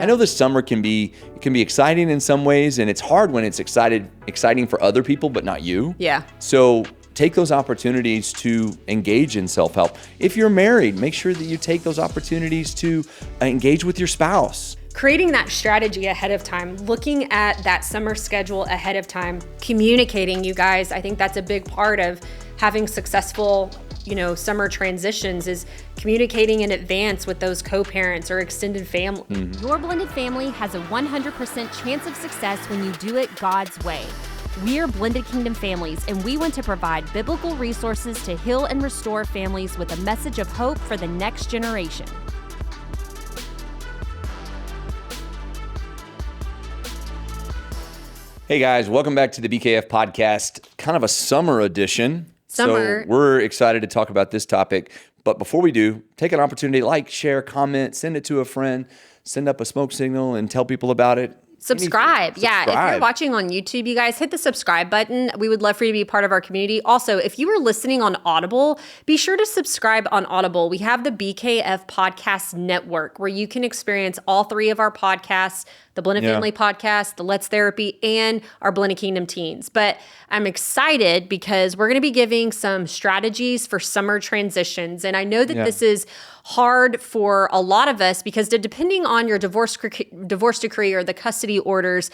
I know the summer can be exciting in some ways, and it's hard when it's exciting for other people, but not you. Yeah. So take those opportunities to engage in self-help. If you're married, make sure that you take those opportunities to engage with your spouse. Creating that strategy ahead of time, looking at that summer schedule ahead of time, communicating, you guys, I think that's a big part of having successful, summer transitions is communicating in advance with those co-parents or extended family. Mm-hmm. Your blended family has a 100% chance of success when you do it God's way. We're Blended Kingdom Families, and we want to provide biblical resources to heal and restore families with a message of hope for the next generation. Hey guys, welcome back to the BKF podcast, kind of a summer edition. Summer. So we're excited to talk about this topic. But before we do, take an opportunity to like, share, comment, send it to a friend, send up a smoke signal and tell people about it. Subscribe. Yeah. If Subscribe. you're watching on YouTube, you guys hit the subscribe button. We would love for you to be part of our community. Also, if you are listening on Audible, be sure to subscribe on Audible. We have the BKF Podcast Network where you can experience all three of our podcasts, the Blended Family Podcast, the Let's Therapy, and our Blended Kingdom Teens. But I'm excited because we're going to be giving some strategies for summer transitions. And I know that this is hard for a lot of us because depending on your divorce decree or the custody orders,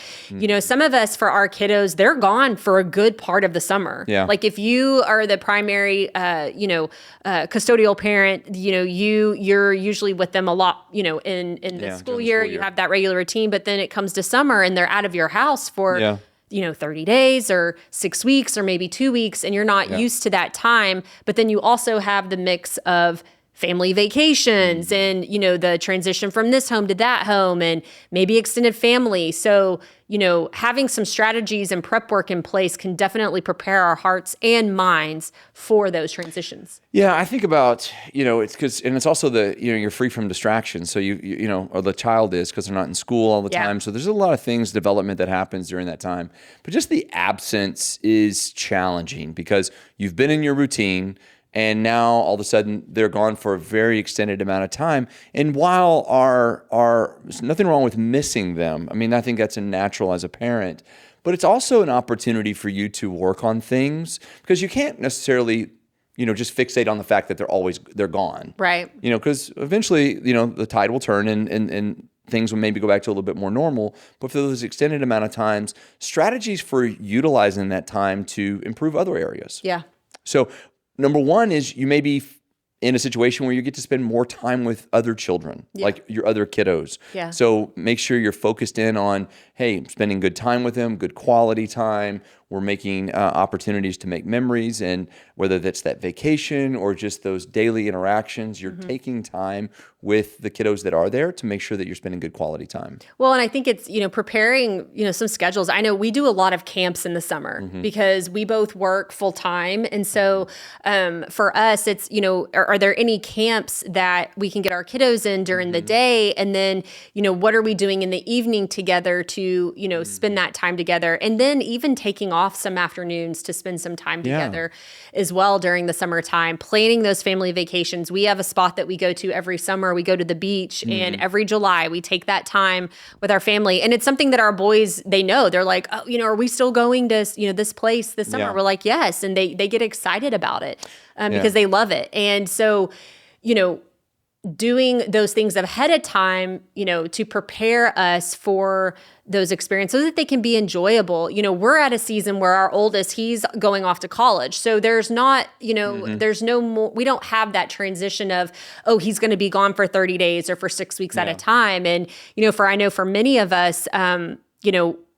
some of us, for our kiddos, they're gone for a good part of the summer. Yeah. Like if you are the primary, custodial parent, you're usually with them a lot, in the school year, you have that regular routine, but then it comes to summer and they're out of your house for 30 days or 6 weeks or maybe 2 weeks, and you're not used to that time. But then you also have the mix of family vacations and, the transition from this home to that home and maybe extended family. So, having some strategies and prep work in place can definitely prepare our hearts and minds for those transitions. Yeah, I think about, it's also you're free from distractions. So or the child is, because they're not in school all the time. So there's a lot of development that happens during that time. But just the absence is challenging because you've been in your routine, and now all of a sudden they're gone for a very extended amount of time. And while there's nothing wrong with missing them. I mean, I think that's natural as a parent, but it's also an opportunity for you to work on things because you can't necessarily, just fixate on the fact that they're gone. Right. Because eventually, the tide will turn and things will maybe go back to a little bit more normal. But for those extended amount of times, strategies for utilizing that time to improve other areas. Yeah. So number one is you may be in a situation where you get to spend more time with other children, like your other kiddos. Yeah. So make sure you're focused in on, hey, spending good time with them, good quality time. We're making opportunities to make memories, and whether that's that vacation or just those daily interactions, you're taking time with the kiddos that are there to make sure that you're spending good quality time. Well, and I think it's, preparing, some schedules. I know we do a lot of camps in the summer because we both work full time. And so for us, it's, are there any camps that we can get our kiddos in during the day? And then, what are we doing in the evening together to, spend that time together? And then even taking off some afternoons to spend some time together as well during the summertime, planning those family vacations. We have a spot that we go to every summer. We go to the beach, and every July we take that time with our family. And it's something that our boys, they know. They're like, oh, are we still going to, this place this summer? We're like, yes. And they get excited about it because they love it. And so, doing those things ahead of time, to prepare us for those experiences so that they can be enjoyable. We're at a season where our oldest, he's going off to college. So there's not, there's no more, we don't have that transition of, oh, he's going to be gone for 30 days or for 6 weeks at a time. And, I know for many of us,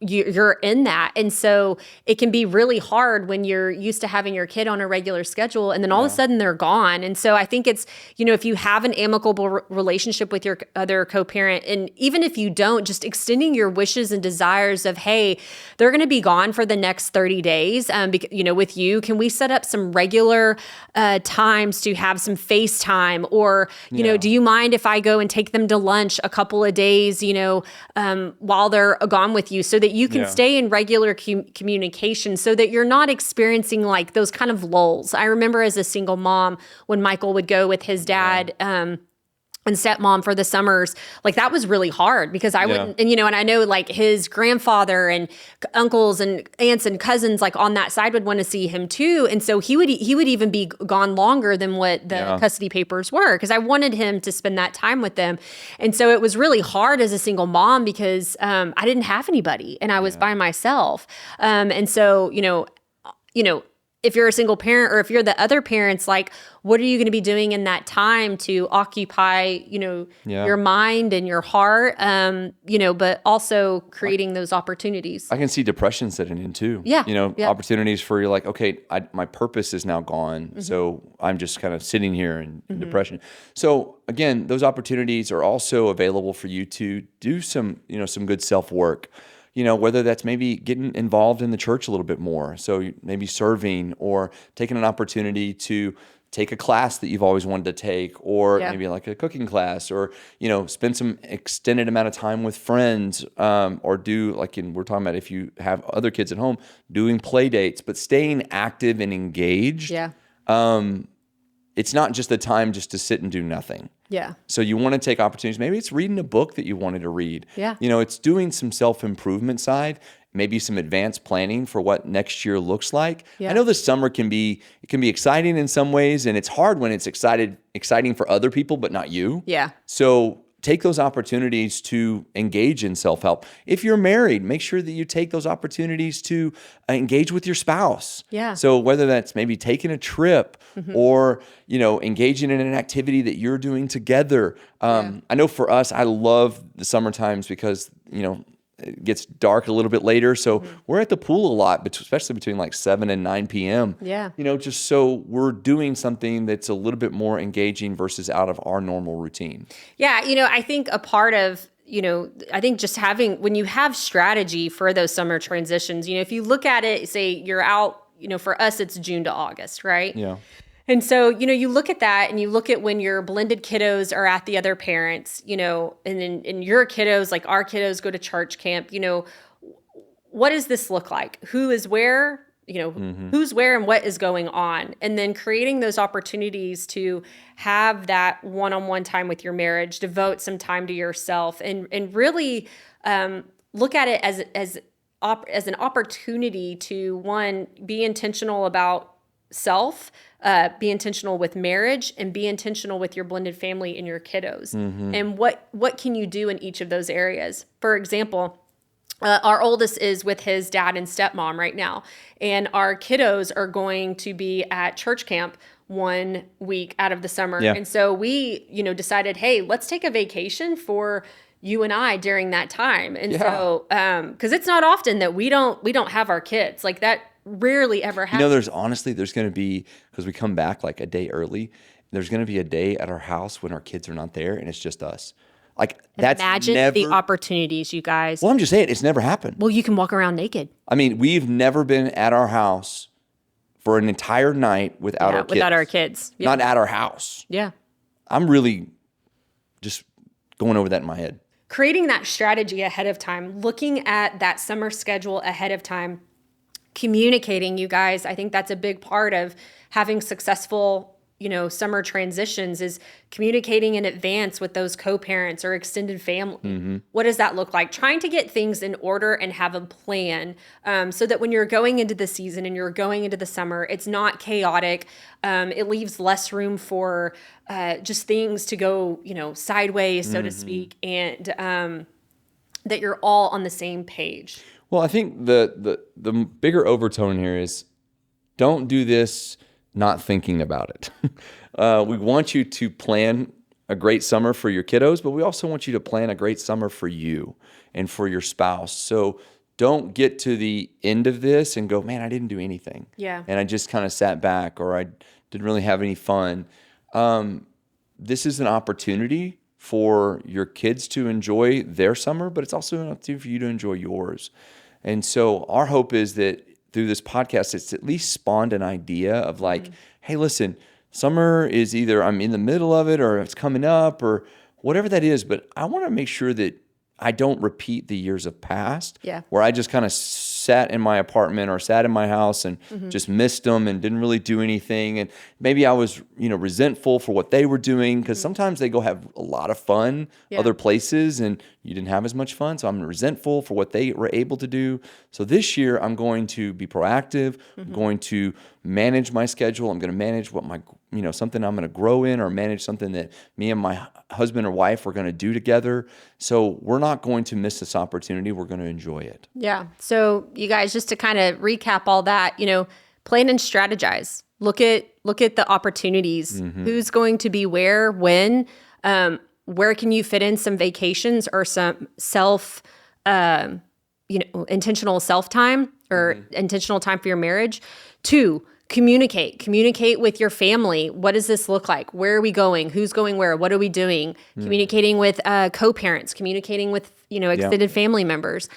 you're in that. And so it can be really hard when you're used to having your kid on a regular schedule and then all of a sudden they're gone. And so I think it's, if you have an amicable relationship with your other co-parent, and even if you don't, just extending your wishes and desires of, hey, they're going to be gone for the next 30 days. With you, can we set up some regular times to have some FaceTime? Or, do you mind if I go and take them to lunch a couple of days, while they're gone with you, so that you can stay in regular communication so that you're not experiencing like those kind of lulls. I remember as a single mom when Michael would go with his dad and stepmom for the summers, like that was really hard because I wouldn't, and and I know like his grandfather and uncles and aunts and cousins like on that side would want to see him too. And so he would even be gone longer than what the custody papers were because I wanted him to spend that time with them. And so it was really hard as a single mom because I didn't have anybody and I was by myself. And so, if you're a single parent or if you're the other parents, like, what are you going to be doing in that time to occupy, your mind and your heart, but also creating those opportunities. I can see depression setting in too. Yeah. Opportunities for you're like, okay, my purpose is now gone. So I'm just kind of sitting here in depression. So again, those opportunities are also available for you to do some good self-work. Whether that's maybe getting involved in the church a little bit more. So maybe serving or taking an opportunity to take a class that you've always wanted to take or maybe like a cooking class or, spend some extended amount of time with friends or do like we're talking about if you have other kids at home, doing play dates, but staying active and engaged. Yeah. It's not just the time just to sit and do nothing. Yeah. So you want to take opportunities. Maybe it's reading a book that you wanted to read. Yeah. It's doing some self-improvement side, maybe some advanced planning for what next year looks like. Yeah. I know the summer can be exciting in some ways, and it's hard when it's exciting for other people, but not you. Yeah. So take those opportunities to engage in self-help. If you're married, make sure that you take those opportunities to engage with your spouse. Yeah. So whether that's maybe taking a trip or, engaging in an activity that you're doing together. I know for us, I love the summer times because, it gets dark a little bit later. So we're at the pool a lot, especially between like 7 and 9 p.m. Yeah. Just so we're doing something that's a little bit more engaging versus out of our normal routine. Yeah. I think a part of, I think just when you have strategy for those summer transitions, if you look at it, say you're out, for us, it's June to August, right? Yeah. And so, you look at that and you look at when your blended kiddos are at the other parents, and your kiddos, like our kiddos go to church camp, what does this look like? Who is where, who's where and what is going on? And then creating those opportunities to have that one-on-one time with your marriage, devote some time to yourself and really look at it as an opportunity to, one, be intentional about self, be intentional with marriage, and be intentional with your blended family and your kiddos. And what can you do in each of those areas? For example, our oldest is with his dad and stepmom right now, and our kiddos are going to be at church camp 1 week out of the summer. Yeah. And so we, decided, hey, let's take a vacation for you and I during that time. And so, because it's not often that we don't have our kids like that. Rarely ever happens. There's going to be, because we come back like a day early, there's going to be a day at our house when our kids are not there and it's just us. Like that's Imagine the opportunities, you guys. Well, I'm just saying, it's never happened. Well, you can walk around naked. I mean, we've never been at our house for an entire night without our kids. Without our kids. Yep. Not at our house. Yeah. I'm really just going over that in my head. Creating that strategy ahead of time, looking at that summer schedule ahead of time, communicating, you guys, I think that's a big part of having successful, summer transitions is communicating in advance with those co-parents or extended family. What does that look like? Trying to get things in order and have a plan so that when you're going into the season and you're going into the summer, it's not chaotic. It leaves less room for just things to go, sideways, so to speak, and that you're all on the same page. Well, I think the bigger overtone here is don't do this not thinking about it. We want you to plan a great summer for your kiddos, but we also want you to plan a great summer for you and for your spouse. So don't get to the end of this and go, man, I didn't do anything. Yeah. And I just kind of sat back or I didn't really have any fun. This is an opportunity for your kids to enjoy their summer, but it's also an opportunity for you to enjoy yours. And so our hope is that through this podcast, it's at least spawned an idea of like, hey, listen, summer is either I'm in the middle of it or it's coming up or whatever that is. But I want to make sure that I don't repeat the years of past where I just kind of sat in my apartment or sat in my house and just missed them and didn't really do anything. And maybe I was, resentful for what they were doing, because sometimes they go have a lot of fun other places and you didn't have as much fun. So I'm resentful for what they were able to do. So this year I'm going to be proactive. I'm going to manage my schedule. I'm going to manage what my, something I'm going to grow in, or manage something that me and my husband or wife are going to do together. So we're not going to miss this opportunity. We're going to enjoy it. Yeah. So you guys, just to kind of recap all that, plan and strategize. Look at the opportunities. Who's going to be where, when, where can you fit in some vacations or some intentional self-time or intentional time for your marriage. 2, communicate with your family. What does this look like? Where are we going? Who's going where? What are we doing? Communicating with co-parents, communicating with, extended family members.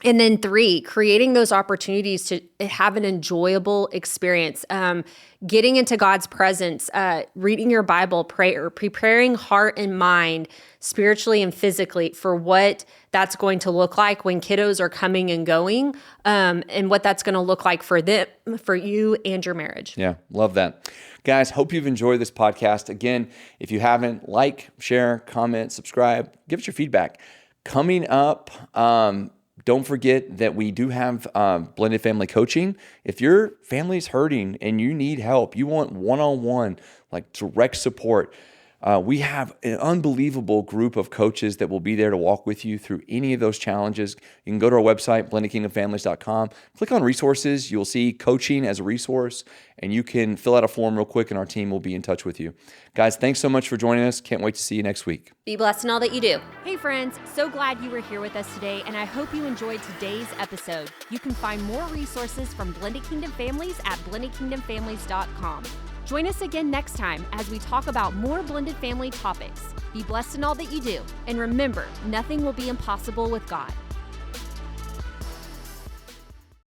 And then 3, creating those opportunities to have an enjoyable experience, getting into God's presence, reading your Bible, prayer, preparing heart and mind spiritually and physically for what that's going to look like when kiddos are coming and going, and what that's going to look like for them, for you and your marriage. Yeah, love that. Guys, hope you've enjoyed this podcast. Again, if you haven't, like, share, comment, subscribe, give us your feedback. Coming up, don't forget that we do have blended family coaching. If your family's hurting and you need help, you want one-on-one, like direct support, we have an unbelievable group of coaches that will be there to walk with you through any of those challenges. You can go to our website, blendedkingdomfamilies.com, click on resources. You'll see coaching as a resource, and you can fill out a form real quick, and our team will be in touch with you. Guys, thanks so much for joining us. Can't wait to see you next week. Be blessed in all that you do. Hey friends, so glad you were here with us today, and I hope you enjoyed today's episode. You can find more resources from Blended Kingdom Families at blendedkingdomfamilies.com. Join us again next time as we talk about more blended family topics. Be blessed in all that you do, and remember, nothing will be impossible with God.